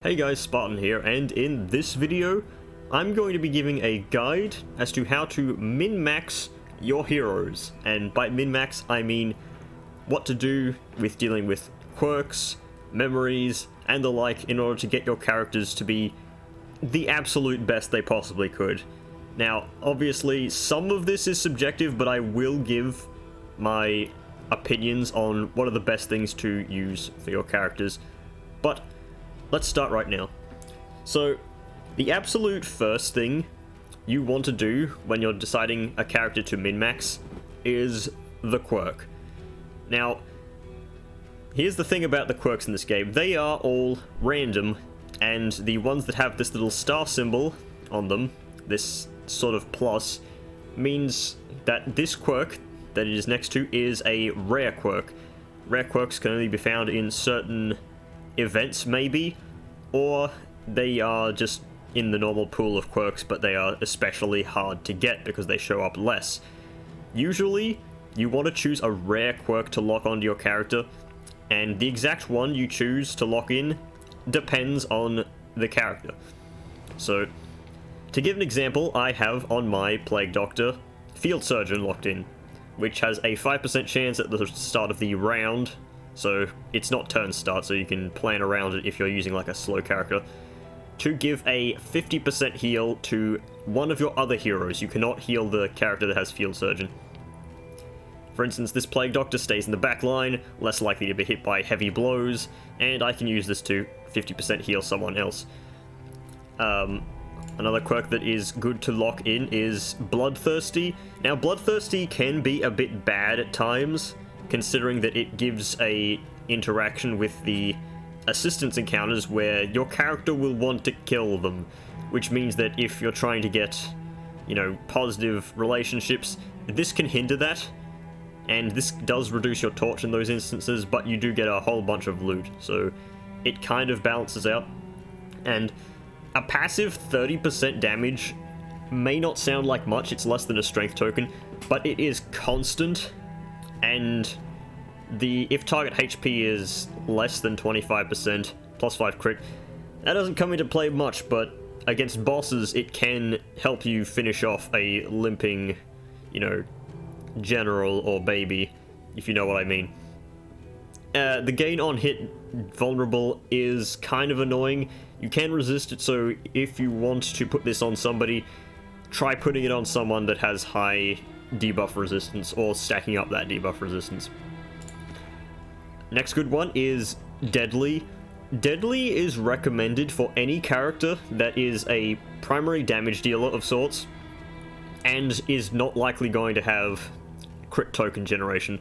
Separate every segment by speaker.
Speaker 1: Hey guys, Spartan here, and in this video, I'm going to be giving a guide as to how to min-max your heroes. And by min-max, I mean what to do with dealing with quirks, memories, and the like in order to get your characters to be the absolute best they possibly could. Now, obviously, some of this is subjective, but I will give my opinions on what are the best things to use for your characters. But let's start right now. So, the absolute first thing you want to do when you're deciding a character to min-max is the quirk. Now, here's the thing about the quirks in this game. They are all random, and the ones that have this little star symbol on them, this sort of plus, means that this quirk that it is next to is a rare quirk. Rare quirks can only be found in certain events, maybe, or they are just in the normal pool of quirks, but they are especially hard to get because they show up less. Usually, you want to choose a rare quirk to lock onto your character, and the exact one you choose to lock in depends on the character. So, to give an example, I have on my Plague Doctor Field Surgeon locked in, which has a 5% chance at the start of the round. So it's not turn start, so you can plan around it if you're using like a slow character, to give a 50% heal to one of your other heroes. You cannot heal the character that has Field Surgeon. For instance, this Plague Doctor stays in the back line, less likely to be hit by heavy blows, and I can use this to 50% heal someone else. Another quirk that is good to lock in is Bloodthirsty. Now, Bloodthirsty can be a bit bad at times, considering that it gives a interaction with the assistance encounters where your character will want to kill them, which means that if you're trying to get, positive relationships, this can hinder that, and this does reduce your torch in those instances, but you do get a whole bunch of loot, so it kind of balances out. And a passive 30% damage may not sound like much, it's less than a strength token, but it is constant. And if target HP is less than 25%, plus 5 crit, that doesn't come into play much, but against bosses, it can help you finish off a limping, general or baby, if you know what I mean. The gain on hit vulnerable is kind of annoying. You can resist it, so if you want to put this on somebody, try putting it on someone that has high debuff resistance, or stacking up that debuff resistance. Next good one is Deadly. Deadly is recommended for any character that is a primary damage dealer of sorts, and is not likely going to have crit token generation.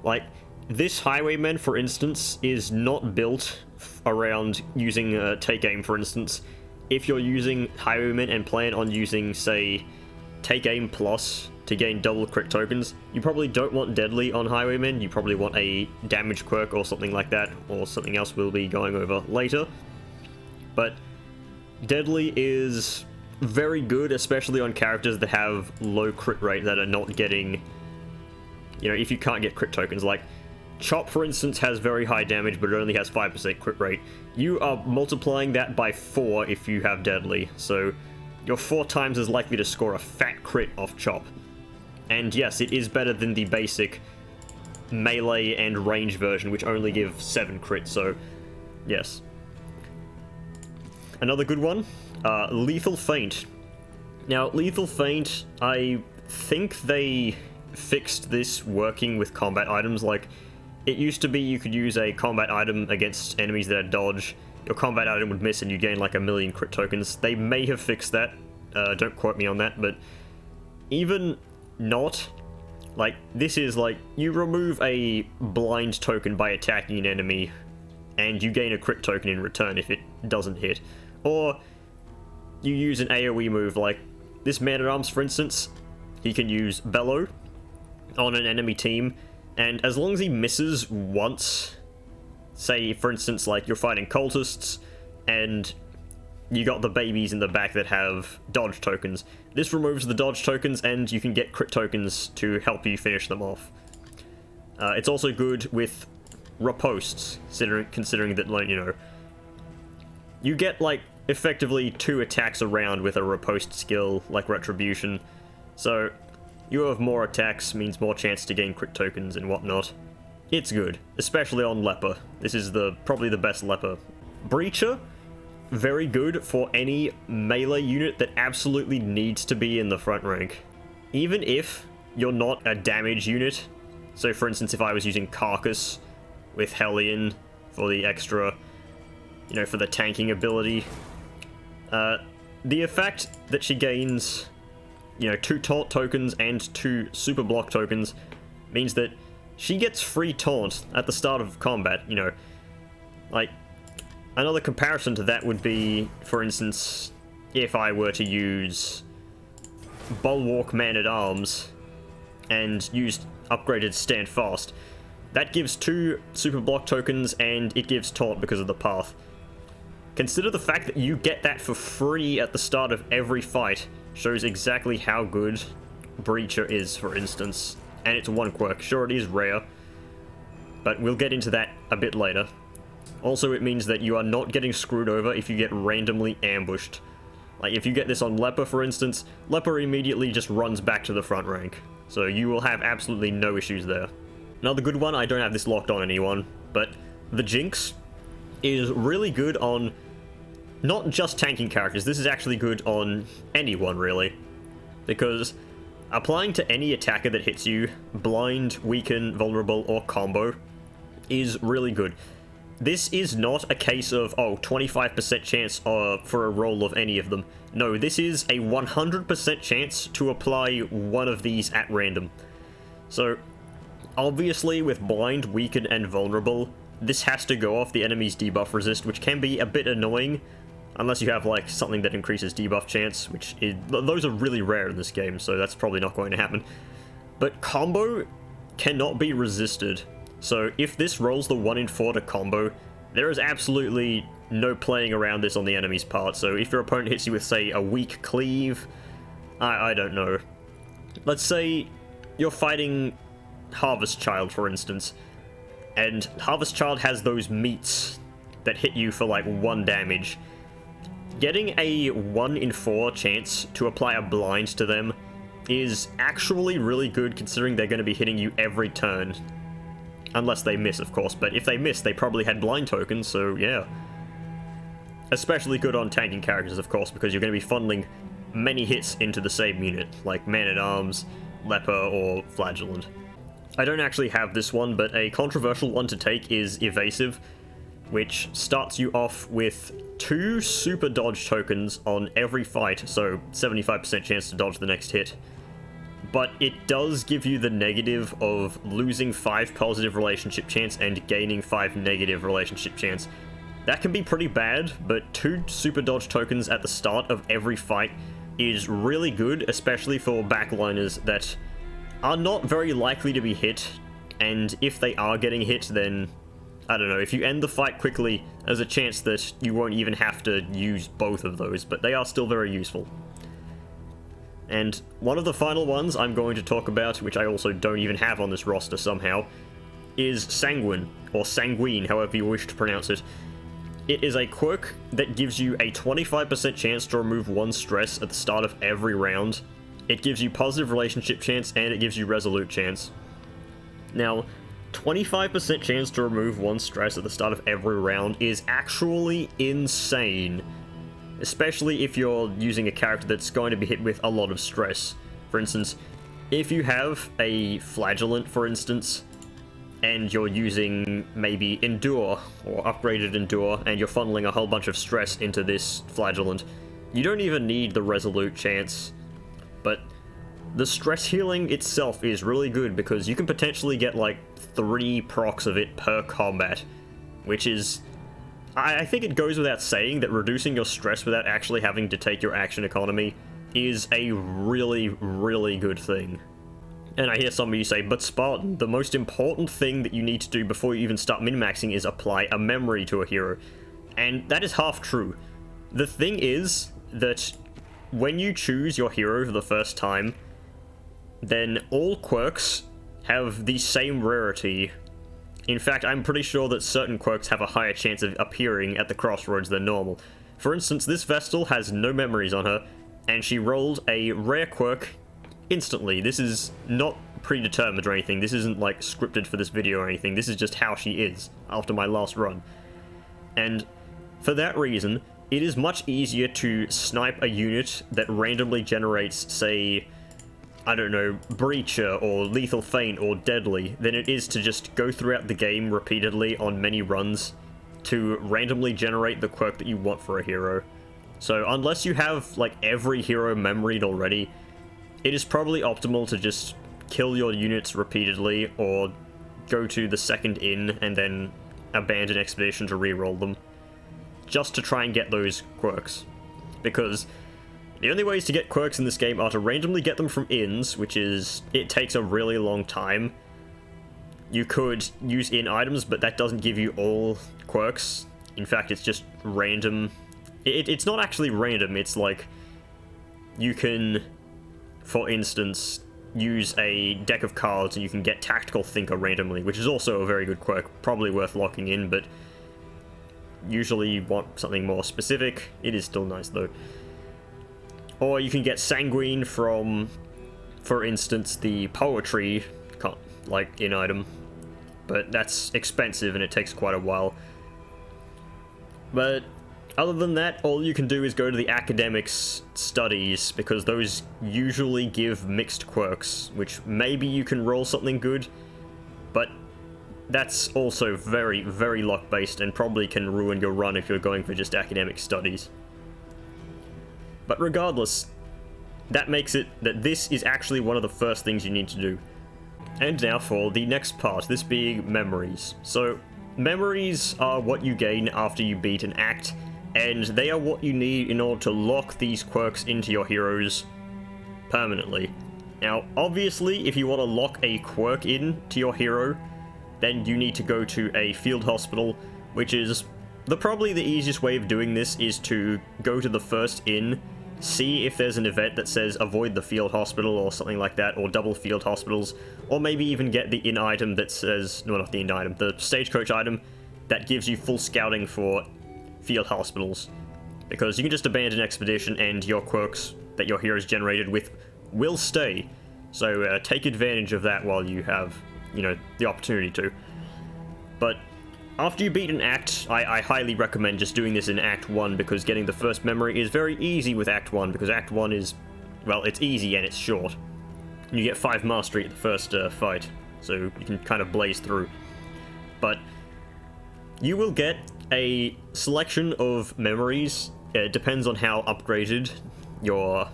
Speaker 1: Like, this Highwayman, for instance, is not built around using Take Aim, for instance. If you're using Highwayman and plan on using, say, Take Aim Plus to gain double crit tokens, you probably don't want Deadly on Highwaymen. You probably want a damage quirk or something like that, or something else we'll be going over later. But Deadly is very good, especially on characters that have low crit rate, that are not getting, if you can't get crit tokens. Like Chop, for instance, has very high damage, but it only has 5% crit rate. You are multiplying that by 4 if you have Deadly, so you're 4 times as likely to score a fat crit off Chop. And yes, it is better than the basic melee and range version, which only give 7 crit, so yes. Another good one, Lethal Feint. Now, Lethal Feint, I think they fixed this working with combat items. Like, it used to be you could use a combat item against enemies that had dodge, your combat item would miss and you gain like 1,000,000 crit tokens. They may have fixed that, don't quote me on that, but even not, like, this is like, you remove a blind token by attacking an enemy, and you gain a crit token in return if it doesn't hit. Or you use an AoE move, like this Man-at-Arms, for instance, he can use Bellow on an enemy team, and as long as he misses once, say, for instance, like you're fighting cultists, and you got the babies in the back that have dodge tokens. This removes the dodge tokens, and you can get crit tokens to help you finish them off. It's also good with riposts, considering that, you get, like, effectively 2 attacks around with a riposte skill, like Retribution. So, you have more attacks, means more chance to gain crit tokens and whatnot. It's good, especially on Leper. This is probably the best Leper. Breacher, very good for any melee unit that absolutely needs to be in the front rank. Even if you're not a damage unit, so for instance if I was using Carcass with Hellion for the extra, you know, for the tanking ability, the effect that she gains, you know, 2 taunt tokens and 2 super block tokens means that she gets free taunt at the start of combat, you know. Like, another comparison to that would be, for instance, if I were to use Bulwark Man-at-Arms and used upgraded Stand Fast. That gives 2 super block tokens and it gives taunt because of the path. Consider the fact that you get that for free at the start of every fight shows exactly how good Breacher is, for instance. And it's 1 quirk. Sure, it is rare, but we'll get into that a bit later. Also, it means that you are not getting screwed over if you get randomly ambushed. Like, if you get this on Leper, for instance, Leper immediately just runs back to the front rank. So you will have absolutely no issues there. Another good one, I don't have this locked on anyone, but the Jinx is really good on not just tanking characters. This is actually good on anyone, really. Because applying to any attacker that hits you, blind, weaken, vulnerable, or combo, is really good. This is not a case of, oh, 25% chance for a roll of any of them. No, this is a 100% chance to apply one of these at random. So, obviously with blind, weaken, and vulnerable, this has to go off the enemy's debuff resist, which can be a bit annoying, unless you have, like, something that increases debuff chance, which is, those are really rare in this game, so that's probably not going to happen. But combo cannot be resisted. So if this rolls the 1 in 4 to combo, there is absolutely no playing around this on the enemy's part. So if your opponent hits you with, say, a weak cleave, I don't know. Let's say you're fighting Harvest Child, for instance, and Harvest Child has those meats that hit you for, like, 1 damage. Getting a 1 in 4 chance to apply a blind to them is actually really good, considering they're going to be hitting you every turn. Unless they miss, of course, but if they miss, they probably had blind tokens, so yeah. Especially good on tanking characters, of course, because you're going to be funneling many hits into the same unit, like Man-at-Arms, Leper, or Flagellant. I don't actually have this one, but a controversial one to take is Evasive, which starts you off with 2 super dodge tokens on every fight, so 75% chance to dodge the next hit. But it does give you the negative of losing 5 positive relationship chance and gaining 5 negative relationship chance. That can be pretty bad, but 2 super dodge tokens at the start of every fight is really good, especially for backliners that are not very likely to be hit, and if they are getting hit, then, I don't know, if you end the fight quickly, there's a chance that you won't even have to use both of those, but they are still very useful. And one of the final ones I'm going to talk about, which I also don't even have on this roster somehow, is Sanguine, or Sanguine, however you wish to pronounce it. It is a quirk that gives you a 25% chance to remove 1 stress at the start of every round. It gives you positive relationship chance, and it gives you resolute chance. Now, 25% chance to remove 1 stress at the start of every round is actually insane. Especially if you're using a character that's going to be hit with a lot of stress. For instance, if you have a Flagellant, for instance, and you're using maybe Endure, or upgraded Endure, and you're funneling a whole bunch of stress into this Flagellant, you don't even need the resolute chance. But the stress healing itself is really good because you can potentially get like 3 procs of it per combat, which is... I think it goes without saying that reducing your stress without actually having to take your action economy is a really, really good thing. And I hear some of you say, but Spartan, the most important thing that you need to do before you even start min-maxing is apply a memory to a hero. And that is half true. The thing is that when you choose your hero for the first time, then all quirks have the same rarity. In fact, I'm pretty sure that certain quirks have a higher chance of appearing at the crossroads than normal. For instance, this Vestal has no memories on her, and she rolled a rare quirk instantly. This is not predetermined or anything. This isn't like scripted for this video or anything. This is just how she is after my last run. And for that reason, it is much easier to snipe a unit that randomly generates, say, I don't know, Breacher or Lethal Feint or Deadly than it is to just go throughout the game repeatedly on many runs to randomly generate the quirk that you want for a hero. So unless you have like every hero memoried already, it is probably optimal to just kill your units repeatedly or go to the second inn and then abandon expedition to reroll them, just to try and get those quirks. Because the only ways to get quirks in this game are to randomly get them from inns, which is, it takes a really long time. You could use inn items, but that doesn't give you all quirks. In fact, it's just random. It's not actually random, it's like, you can, for instance, use a deck of cards and you can get Tactical Thinker randomly, which is also a very good quirk, probably worth locking in, but usually you want something more specific. It is still nice though. Or you can get Sanguine from, for instance, the Poetry, like, in item. But that's expensive and it takes quite a while. But other than that, all you can do is go to the academics studies, because those usually give mixed quirks, which maybe you can roll something good, but that's also very, very luck-based and probably can ruin your run if you're going for just academic studies. But regardless, that makes it that this is actually one of the first things you need to do. And now for the next part, this being memories. So, memories are what you gain after you beat an act, and they are what you need in order to lock these quirks into your heroes permanently. Now, obviously, if you want to lock a quirk into your hero, then you need to go to a field hospital, which is probably the easiest way of doing this is to go to the first inn, see if there's an event that says avoid the field hospital or something like that, or double field hospitals, or maybe even get the inn item that says, no, not the inn item, the stagecoach item that gives you full scouting for field hospitals. Because you can just abandon expedition and your quirks that your hero's generated with will stay. So take advantage of that while you have, you know, the opportunity to. But after you beat an act, I highly recommend just doing this in Act 1, because getting the first memory is very easy with Act 1, because Act 1 is, well, it's easy and it's short. You get 5 mastery at the first fight, so you can kind of blaze through. But you will get a selection of memories. It depends on how upgraded your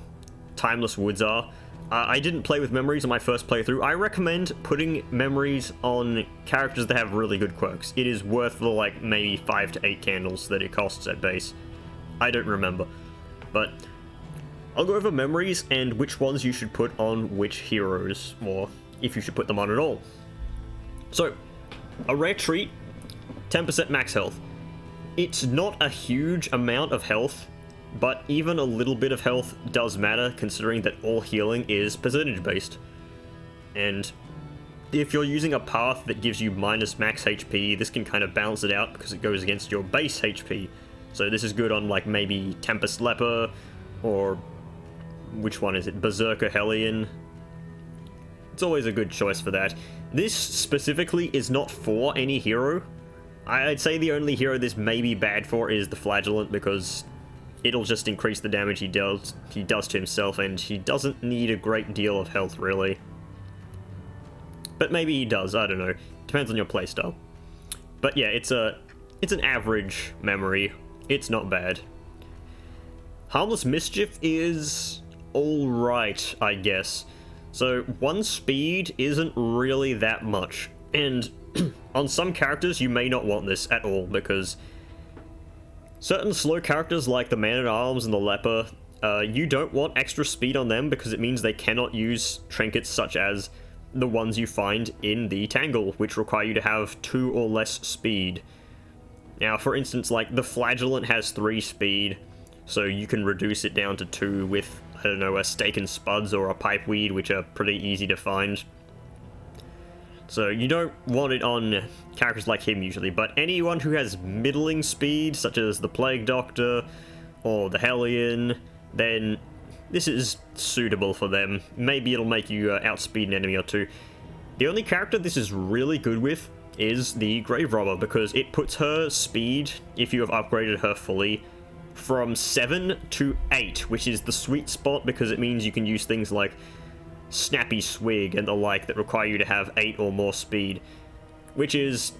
Speaker 1: Timeless Woods are. I didn't play with memories on my first playthrough. I recommend putting memories on characters that have really good quirks. It is worth the, like, maybe 5 to 8 candles that it costs at base. I don't remember. But I'll go over memories and which ones you should put on which heroes, or if you should put them on at all. So, a rare treat, 10% max health. It's not a huge amount of health, but even a little bit of health does matter, considering that all healing is percentage based. And if you're using a path that gives you minus max HP, this can kind of balance it out because it goes against your base HP. So this is good on, like, maybe Tempest Leper, or which one is it? Berserker Hellion. It's always a good choice for that. This specifically is not for any hero. I'd say the only hero this may be bad for is the Flagellant, because it'll just increase the damage he does to himself, and he doesn't need a great deal of health, really. But maybe he does, I don't know. Depends on your playstyle. But yeah, it's an average memory. It's not bad. Harmless Mischief is alright, I guess. So, 1 speed isn't really that much. And on some characters, you may not want this at all, because certain slow characters like the Man-at-Arms and the Leper, you don't want extra speed on them because it means they cannot use trinkets such as the ones you find in the Tangle, which require you to have 2 or less speed. Now, for instance, like, the Flagellant has 3 speed, so you can reduce it down to 2 with, I don't know, a Stake and Spuds or a Pipeweed, which are pretty easy to find. So you don't want it on characters like him usually, but anyone who has middling speed, such as the Plague Doctor or the Hellion, then this is suitable for them. Maybe it'll make you outspeed an enemy or two. The only character this is really good with is the Grave Robber, because it puts her speed, if you have upgraded her fully, from 7 to 8, which is the sweet spot because it means you can use things like Snappy Swig and the like that require you to have 8 or more speed, which is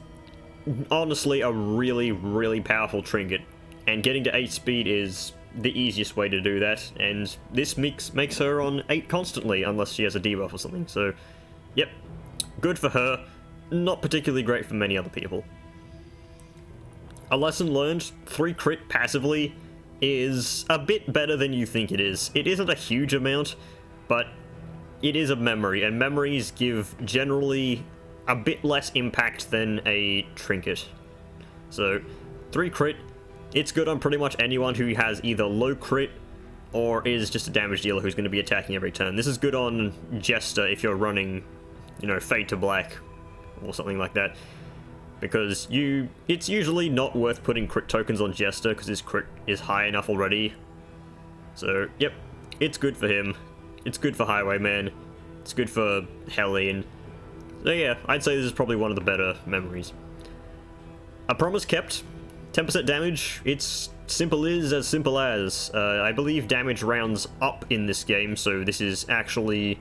Speaker 1: honestly a really, really powerful trinket, and getting to 8 speed is the easiest way to do that, and this makes her on 8 constantly, unless she has a debuff or something, so yep, good for her, not particularly great for many other people. A lesson learned, 3 crit passively is a bit better than you think it is. It isn't a huge amount, but it is a memory, and memories give generally a bit less impact than a trinket. So, 3 crit, it's good on pretty much anyone who has either low crit or is just a damage dealer who's going to be attacking every turn. This is good on Jester if you're running, you know, Fade to Black or something like that, because it's usually not worth putting crit tokens on Jester because his crit is high enough already. So, yep, it's good for him. It's good for Highwayman. It's good for Hellion. So yeah, I'd say this is probably one of the better memories. A promise kept. 10% damage. It's simple as simple as. I believe damage rounds up in this game, so this is actually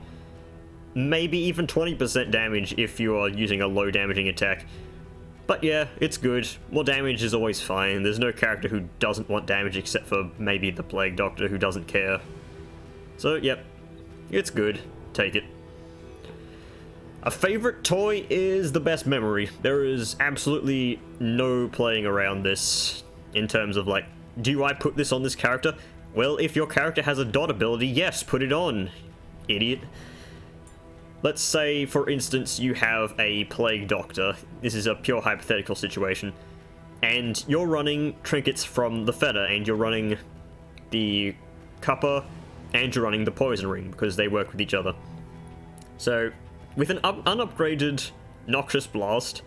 Speaker 1: maybe even 20% damage if you are using a low damaging attack. But yeah, it's good. More damage is always fine. There's no character who doesn't want damage except for maybe the Plague Doctor who doesn't care. So yep, it's good. Take it. A favorite toy is the best memory. There is absolutely no playing around this in terms of like, do I put this on this character? Well, if your character has a dot ability, yes, put it on, idiot. Let's say, for instance, you have a Plague Doctor. This is a pure hypothetical situation. And you're running trinkets from the Fetter, and you're running the Cuppa, and you're running the Poison Ring, because they work with each other. So, with an unupgraded Noxious Blast,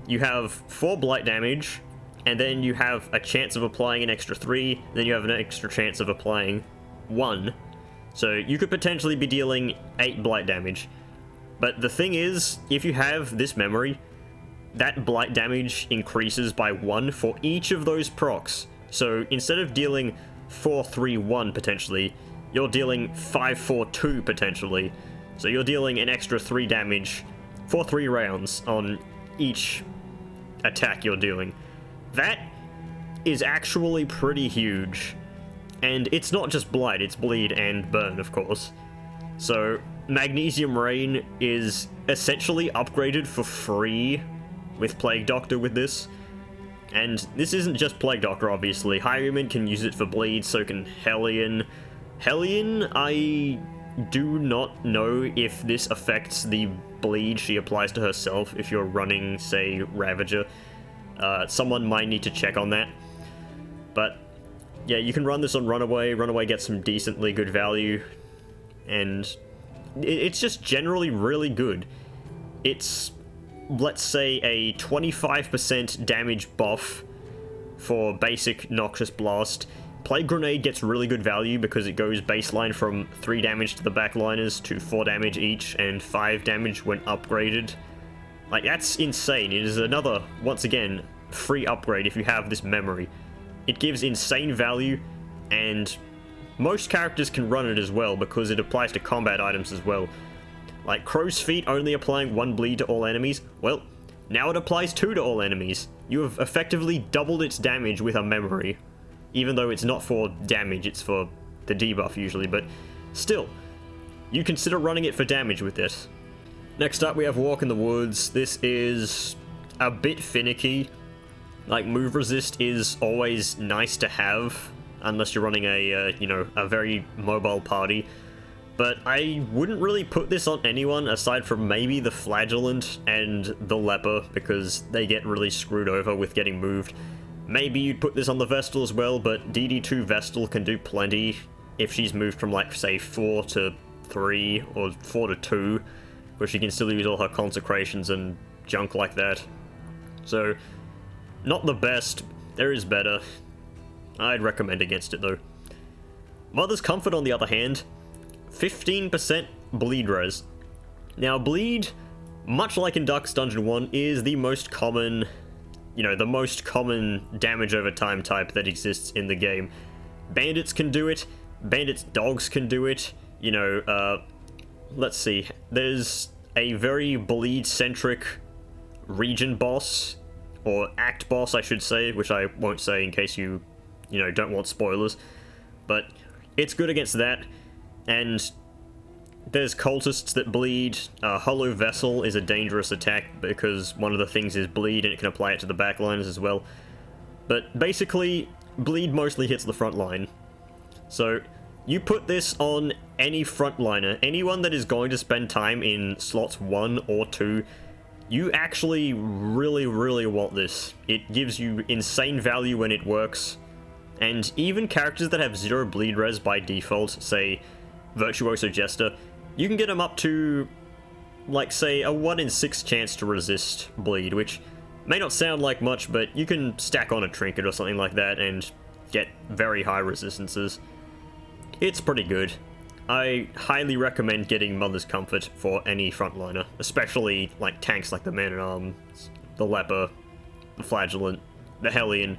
Speaker 1: you have 4 blight damage, and then you have a chance of applying an extra 3, then you have an extra chance of applying 1. So you could potentially be dealing 8 blight damage. But the thing is, if you have this memory, that blight damage increases by 1 for each of those procs. So instead of dealing 4-3-1 potentially, you're dealing 5-4-2 potentially. So you're dealing an extra 3 damage for 3 rounds on each attack you're doing. That is actually pretty huge. And it's not just Blight, it's Bleed and Burn, of course. So Magnesium Rain is essentially upgraded for free with Plague Doctor with this. And this isn't just Plague Doctor, obviously. Highwayman can use it for Bleed, so can Hellion. Hellion, I do not know if this affects the bleed she applies to herself if you're running, say, Ravager. Someone might need to check on that. But yeah, you can run this on Runaway. Runaway gets some decently good value, and it's just generally really good. It's, let's say, a 25% damage buff for basic Noxious Blast. Plague Grenade gets really good value because it goes baseline from 3 damage to the backliners to 4 damage each and 5 damage when upgraded. Like, that's insane. It is another, once again, free upgrade if you have this memory. It gives insane value, and most characters can run it as well because it applies to combat items as well. Like Crow's Feet only applying 1 bleed to all enemies, well, now it applies 2 to all enemies. You have effectively doubled its damage with a memory. Even though it's not for damage, it's for the debuff usually, but still, you consider running it for damage with this. Next up we have Walk in the Woods. This is a bit finicky. Like, move resist is always nice to have, unless you're running a, you know, a very mobile party. But I wouldn't really put this on anyone aside from maybe the Flagellant and the Leper, because they get really screwed over with getting moved. Maybe you'd put this on the Vestal as well, but DD2 Vestal can do plenty if she's moved from, like, say, 4 to 3 or 4 to 2, but she can still use all her consecrations and junk like that. So, not the best. There is better. I'd recommend against it though. Mother's Comfort, on the other hand, 15% bleed res. Now, bleed, much like in Darkest Dungeon 1, is the most common, the most common damage over time type that exists in the game. Bandits can do it, bandits' dogs can do it, let's see, there's a very bleed-centric region boss, or act boss I should say, which I won't say in case you don't want spoilers, but it's good against that. And there's cultists that bleed. Hollow Vessel is a dangerous attack because one of the things is bleed, and it can apply it to the backliners as well. But basically, bleed mostly hits the front line. So you put this on any frontliner, anyone that is going to spend time in slots 1 or 2, you actually really, really want this. It gives you insane value when it works. And even characters that have 0 bleed res by default, say Virtuoso Jester, you can get them up to, like, say, a 1 in 6 chance to resist bleed, which may not sound like much, but you can stack on a trinket or something like that and get very high resistances. It's pretty good. I highly recommend getting Mother's Comfort for any frontliner, especially like tanks like the Man-at-Arms, the Leper, the Flagellant, the Hellion.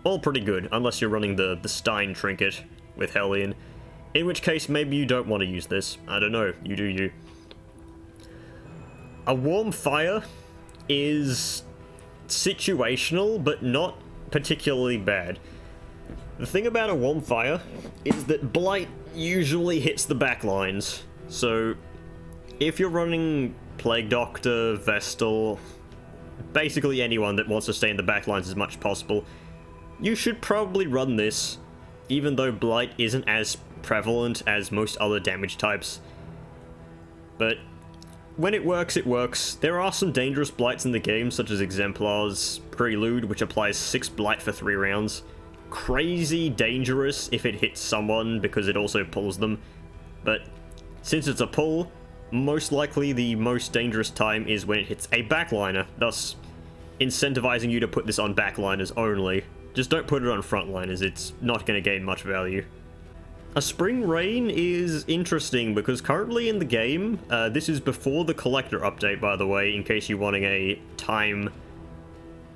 Speaker 1: All pretty good, unless you're running the Stein trinket with Hellion, in which case maybe you don't want to use this. I don't know, you do you. A Warm Fire is situational, but not particularly bad. The thing about a Warm Fire is that Blight usually hits the backlines, so if you're running Plague Doctor, Vestal, basically anyone that wants to stay in the backlines as much as possible, you should probably run this, even though Blight isn't as prevalent as most other damage types. But when it works, it works. There are some dangerous Blights in the game, such as Exemplar's Prelude, which applies 6 Blight for 3 rounds. Crazy dangerous if it hits someone, because it also pulls them. But since it's a pull, most likely the most dangerous time is when it hits a backliner, thus incentivizing you to put this on backliners only. Just don't put it on frontliners, it's not going to gain much value. A Spring Rain is interesting because currently in the game, this is before the Collector update, by the way, in case you're wanting a time,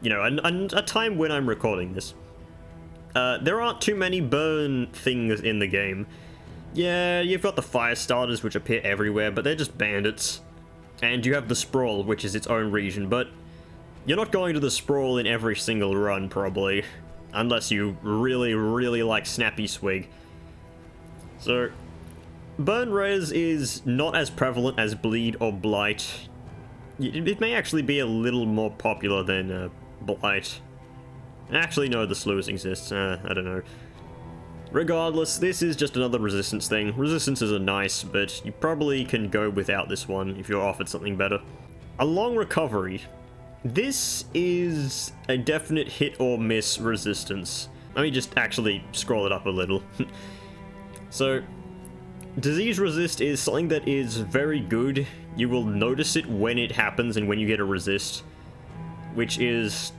Speaker 1: a time when I'm recording this. There aren't too many burn things in the game. Yeah, you've got the fire starters, which appear everywhere, but they're just bandits. And you have the Sprawl, which is its own region, but you're not going to the Sprawl in every single run, probably. Unless you really, really like Snappy Swig. So, burn res is not as prevalent as bleed or blight. It may actually be a little more popular than blight. Actually, no, the slews exists. I don't know. Regardless, this is just another resistance thing. Resistances are nice, but you probably can go without this one if you're offered something better. A Long Recovery. This is a definite hit or miss resistance. Let me just actually scroll it up a little. So, Disease Resist is something that is very good. You will notice it when it happens and when you get a resist, which is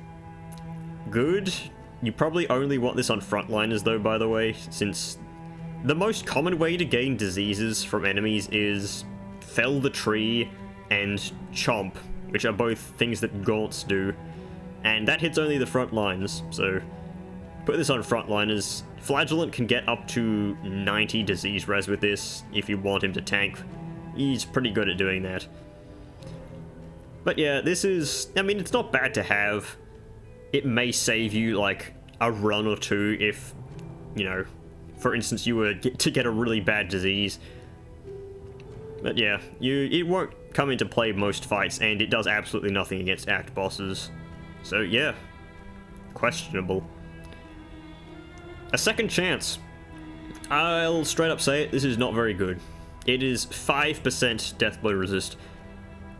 Speaker 1: good. You probably only want this on frontliners though, by the way, since the most common way to gain diseases from enemies is Fell the Tree and Chomp, which are both things that Gaunts do, and that hits only the front lines, so put this on frontliners. Flagellant can get up to 90 disease res with this if you want him to tank. He's pretty good at doing that. But yeah, this is, I mean, it's not bad to have. It may save you, like, a run or two if, for instance, you were to get a really bad disease. But yeah, it won't come into play most fights, and it does absolutely nothing against act bosses. So yeah, questionable. A Second Chance. I'll straight up say it, this is not very good. It is 5% Deathblow resist.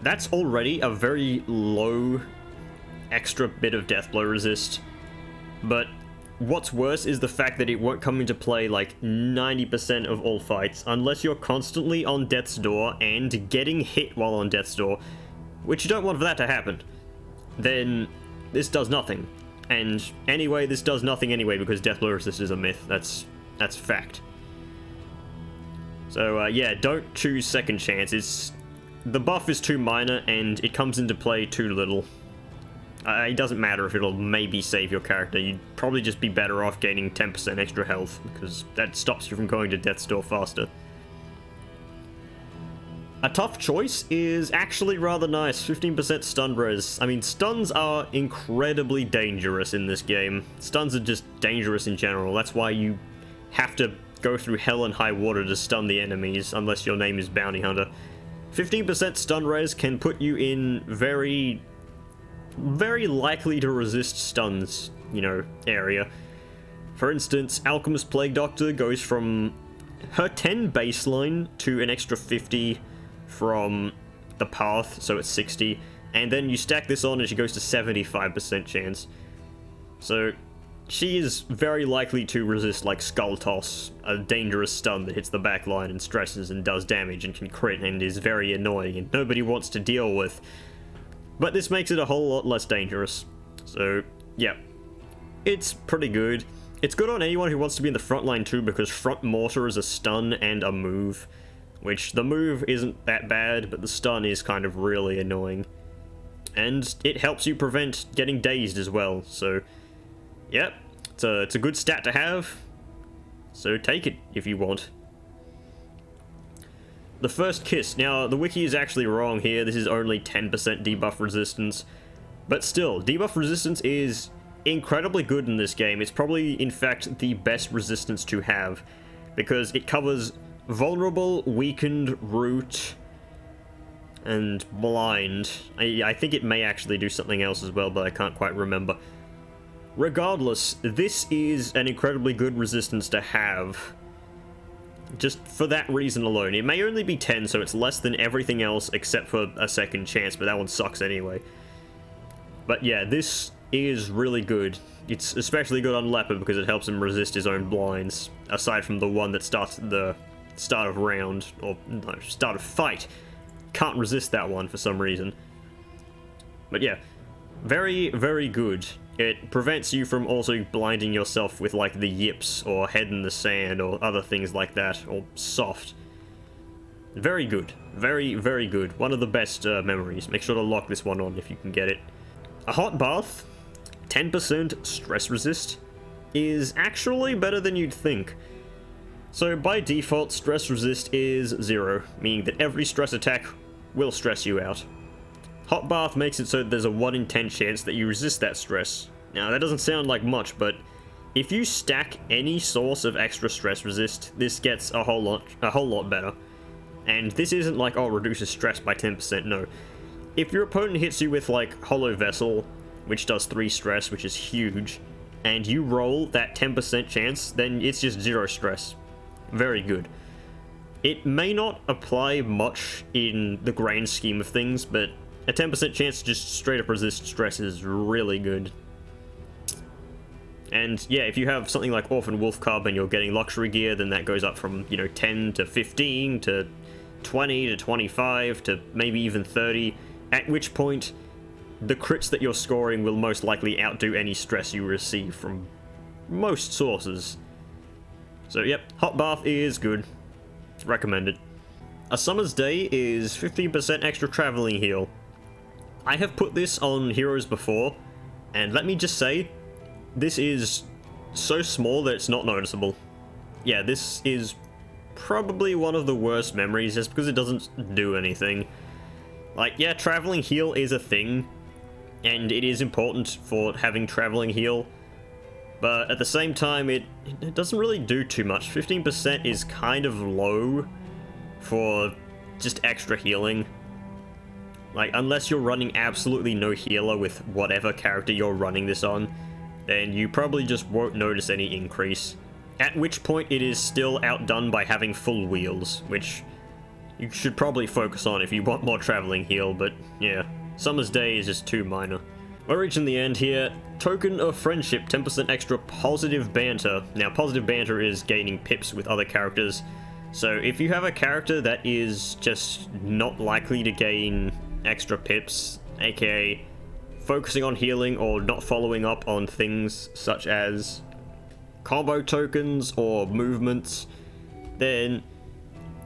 Speaker 1: That's already a very low extra bit of Deathblow resist, but what's worse is the fact that it won't come into play like 90% of all fights unless you're constantly on death's door and getting hit while on death's door, which you don't want for that to happen. Then this does nothing. And anyway, this does nothing anyway because death blow resist is a myth. That's fact. So yeah, don't choose second chance. The buff is too minor and it comes into play too little. It doesn't matter if it'll maybe save your character. You'd probably just be better off gaining 10% extra health because that stops you from going to death's door faster. A tough choice is actually rather nice, 15% stun res. I mean, stuns are incredibly dangerous in this game. Stuns are just dangerous in general. That's why you have to go through hell and high water to stun the enemies, unless your name is Bounty Hunter. 15% stun res can put you in very likely to resist stuns, area. For instance, Alchemist Plague Doctor goes from her 10 baseline to an extra 50 from the path, so it's 60, and then you stack this on and she goes to 75% chance. So she is very likely to resist like Skull Toss, a dangerous stun that hits the back line and stresses and does damage and can crit and is very annoying and nobody wants to deal with. But this makes it a whole lot less dangerous. So yeah, it's pretty good. It's good on anyone who wants to be in the front line too, because front mortar is a stun and a move. Which, the move isn't that bad, but the stun is kind of really annoying. And it helps you prevent getting dazed as well, so... Yep, it's a good stat to have, so take it if you want. The first kiss. Now, the wiki is actually wrong here, this is only 10% debuff resistance. But still, debuff resistance is incredibly good in this game. It's probably, in fact, the best resistance to have, because it covers vulnerable, weakened, root, and blind. I think it may actually do something else as well, but I can't quite remember. Regardless, this is an incredibly good resistance to have. Just for that reason alone. It may only be 10, so it's less than everything else except for a second chance, but that one sucks anyway. But yeah, this is really good. It's especially good on Leopard because it helps him resist his own blinds, aside from the one that starts at the start of round, or no, start of fight. Can't resist that one for some reason. But yeah, very, very good. It prevents you from also blinding yourself with like the yips or head in the sand or other things like that, or soft. Very good. Very, very good. One of the best memories. Make sure to lock this one on if you can get it. A hot bath, 10% stress resist, is actually better than you'd think. So by default, stress resist is 0, meaning that every stress attack will stress you out. Hot bath makes it so that there's a 1 in 10 chance that you resist that stress. Now that doesn't sound like much, but if you stack any source of extra stress resist, this gets a whole lot better. And this isn't like, oh, reduces stress by 10%, no. If your opponent hits you with like Hollow Vessel, which does 3 stress, which is huge, and you roll that 10% chance, then it's just 0 stress. Very good. It may not apply much in the grand scheme of things, but a 10% chance to just straight up resist stress is really good. And yeah, if you have something like Orphan Wolf Cub and you're getting luxury gear, then that goes up from, 10 to 15 to 20 to 25 to maybe even 30, at which point the crits that you're scoring will most likely outdo any stress you receive from most sources. So yep, hot bath is good. Recommended. A Summer's Day is 15% extra traveling heal. I have put this on heroes before, and let me just say, this is so small that it's not noticeable. Yeah, this is probably one of the worst memories just because it doesn't do anything. Like, yeah, traveling heal is a thing, and it is important for having traveling heal, but at the same time, it doesn't really do too much. 15% is kind of low for just extra healing. Like, unless you're running absolutely no healer with whatever character you're running this on, then you probably just won't notice any increase. At which point it is still outdone by having full wheels, which you should probably focus on if you want more traveling heal, but yeah, Summer's Day is just too minor. We're reaching the end here. Token of friendship, 10% extra positive banter. Now, positive banter is gaining pips with other characters. So if you have a character that is just not likely to gain extra pips, aka focusing on healing or not following up on things such as combo tokens or movements, then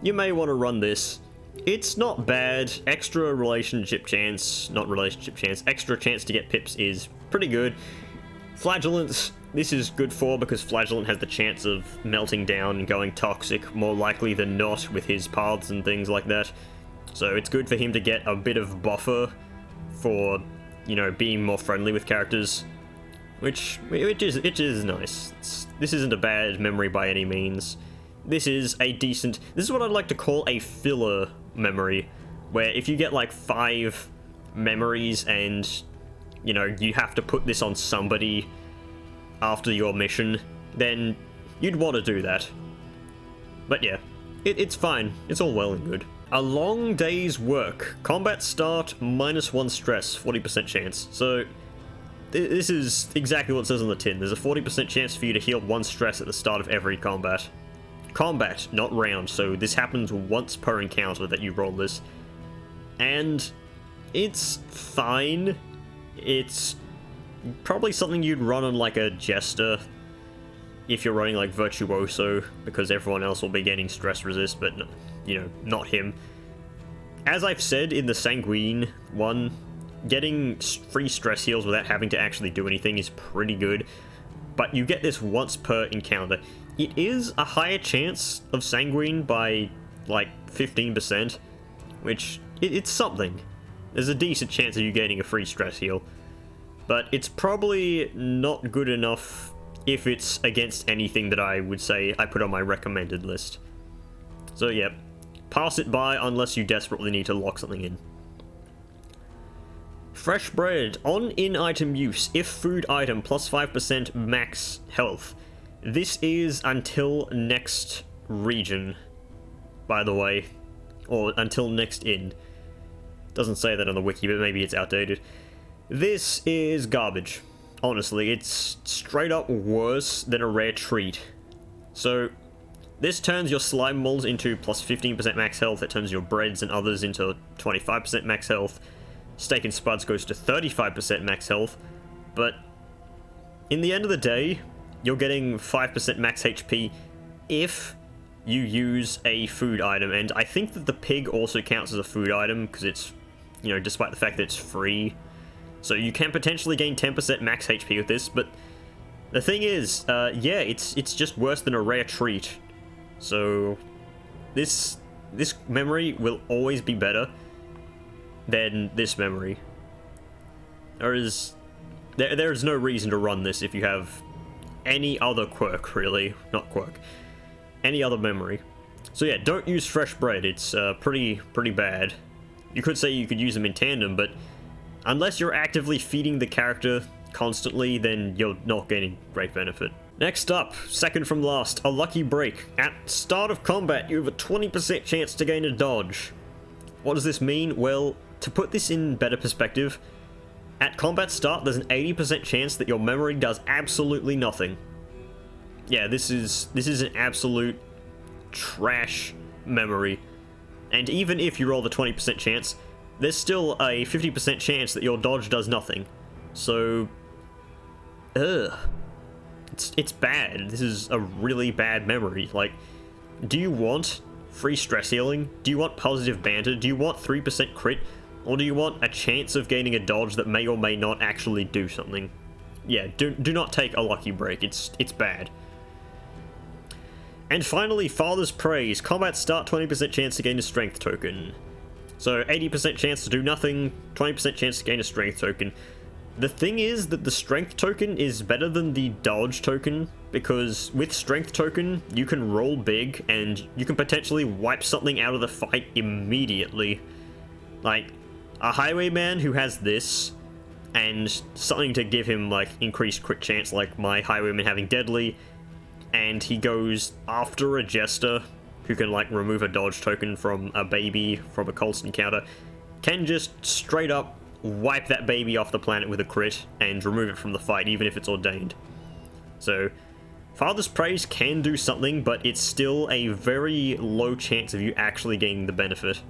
Speaker 1: you may want to run this. It's not bad. Extra relationship chance, not relationship chance, extra chance to get pips is pretty good. Flagellants, this is good for because Flagellant has the chance of melting down and going toxic more likely than not with his paths and things like that. So it's good for him to get a bit of buffer for, you know, being more friendly with characters, which it is nice. This isn't a bad memory by any means. This is a decent... This is what I'd like to call a filler memory, where if you get like 5 memories and, you know, you have to put this on somebody after your mission, then you'd want to do that. But yeah, it's fine. It's all well and good. A long day's work. Combat start, -1 stress, 40% chance. So this is exactly what it says on the tin. There's a 40% chance for you to heal 1 stress at the start of every combat. Combat, not round, so this happens once per encounter that you roll this. And it's fine. It's probably something you'd run on like a Jester if you're running like Virtuoso, because everyone else will be getting stress resist, but you know, not him. As I've said in the Sanguine one, getting free stress heals without having to actually do anything is pretty good, but you get this once per encounter. It is a higher chance of Sanguine by like 15%, which it's something. There's a decent chance of you getting a free stress heal, but it's probably not good enough if it's against anything that I would say I put on my recommended list. So yeah, pass it by unless you desperately need to lock something in. Fresh bread, on in-item use, if food item, plus 5% max health. This is until next region, by the way, or until next inn. Doesn't say that on the wiki, but maybe it's outdated. This is garbage. Honestly, it's straight up worse than a rare treat. So, this turns your slime molds into plus 15% max health, it turns your breads and others into 25% max health. Steak and Spuds goes to 35% max health, but in the end of the day, you're getting 5% max HP if you use a food item, and I think that the pig also counts as a food item, because it's, you know, despite the fact that it's free. So you can potentially gain 10% max HP with this, but the thing is, yeah, it's just worse than a rare treat. So this memory will always be better than this memory. There is no reason to run this if you have any other quirk, really. Not quirk. Any other memory. So yeah, don't use fresh bread. It's pretty bad. You could say you could use them in tandem, but unless you're actively feeding the character constantly, then you're not getting great benefit. Next up, second from last, a lucky break. At start of combat, you have a 20% chance to gain a dodge. What does this mean? Well, to put this in better perspective, at combat start, there's an 80% chance that your memory does absolutely nothing. Yeah, this is an absolute trash memory. And even if you roll the 20% chance, there's still a 50% chance that your dodge does nothing. So, it's bad. This is a really bad memory. Like, do you want free stress healing? Do you want positive banter? Do you want 3% crit? Or do you want a chance of gaining a dodge that may or may not actually do something? Yeah, do not take a lucky break. It's bad. And finally, Father's Praise. Combat start, 20% chance to gain a strength token. So 80% chance to do nothing, 20% chance to gain a strength token. The thing is that the strength token is better than the dodge token, because with strength token, you can roll big and you can potentially wipe something out of the fight immediately. Like, a highwayman who has this, and something to give him, like, increased crit chance, like my highwayman having deadly, and he goes after a jester who can, like, remove a dodge token from a baby from a constant encounter, can just straight up wipe that baby off the planet with a crit and remove it from the fight, even if it's ordained. So, Father's Praise can do something, but it's still a very low chance of you actually gaining the benefit.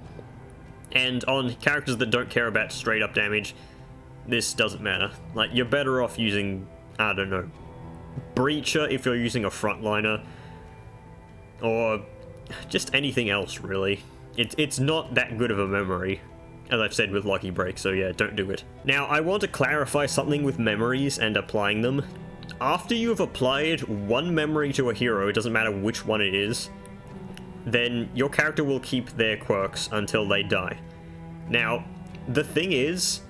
Speaker 1: And on characters that don't care about straight up damage, this doesn't matter. Like, you're better off using, I don't know, Breacher if you're using a frontliner, or just anything else, really. It's not that good of a memory, as I've said with Lucky Break, so yeah, don't do it. Now, I want to clarify something with memories and applying them. After you have applied one memory to a hero, it doesn't matter which one it is, then your character will keep their quirks until they die. Now, the thing is,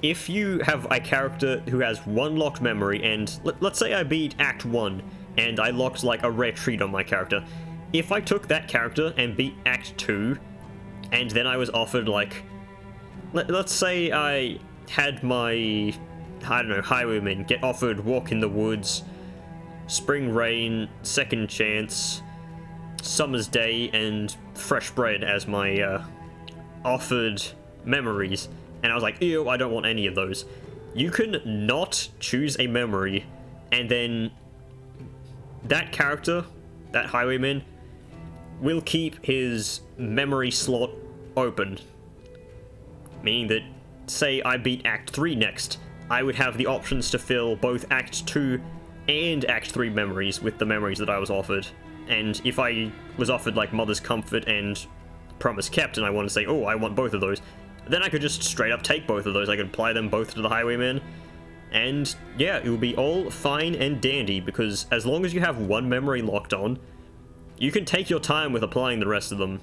Speaker 1: if you have a character who has one locked memory, and let's say I beat Act 1, and I locked like a rare treat on my character, if I took that character and beat Act 2, and then I was offered like, let's say I had my, I don't know, Highwayman get offered Walk in the Woods, Spring Rain, Second Chance, Summer's Day, and Fresh Bread as my offered memories, and I was like, ew, I don't want any of those. You can not choose a memory, and then that character, that Highwayman, will keep his memory slot open. Meaning that, say I beat Act 3 next, I would have the options to fill both Act 2 and Act 3 memories with the memories that I was offered. And if I was offered like Mother's Comfort and Promise Kept, and I want to say, oh, I want both of those, then I could just straight up take both of those. I could apply them both to the Highwayman, and yeah, it will be all fine and dandy, because as long as you have one memory locked on, you can take your time with applying the rest of them.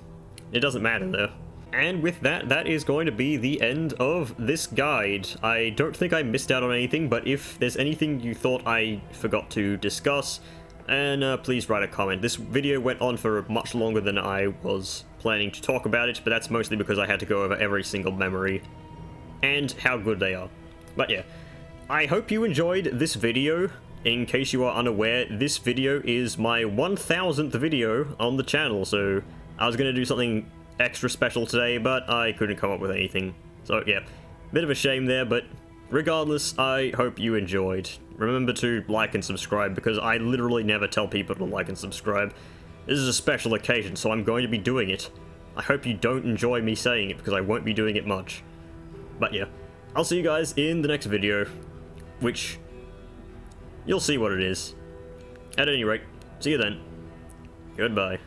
Speaker 1: It doesn't matter there. And with that, that is going to be the end of this guide. I don't think I missed out on anything, but if there's anything you thought I forgot to discuss, and please write a comment. This video went on for much longer than I was planning to talk about it, but that's mostly because I had to go over every single memory and how good they are. But yeah, I hope you enjoyed this video. In case you are unaware, this video is my 1000th video on the channel, so I was going to do something extra special today, but I couldn't come up with anything. So yeah, bit of a shame there, but regardless, I hope you enjoyed. Remember to like and subscribe, because I literally never tell people to like and subscribe. This is a special occasion, so I'm going to be doing it. I hope you don't enjoy me saying it, because I won't be doing it much. But yeah, I'll see you guys in the next video, which you'll see what it is. At any rate, see you then. Goodbye.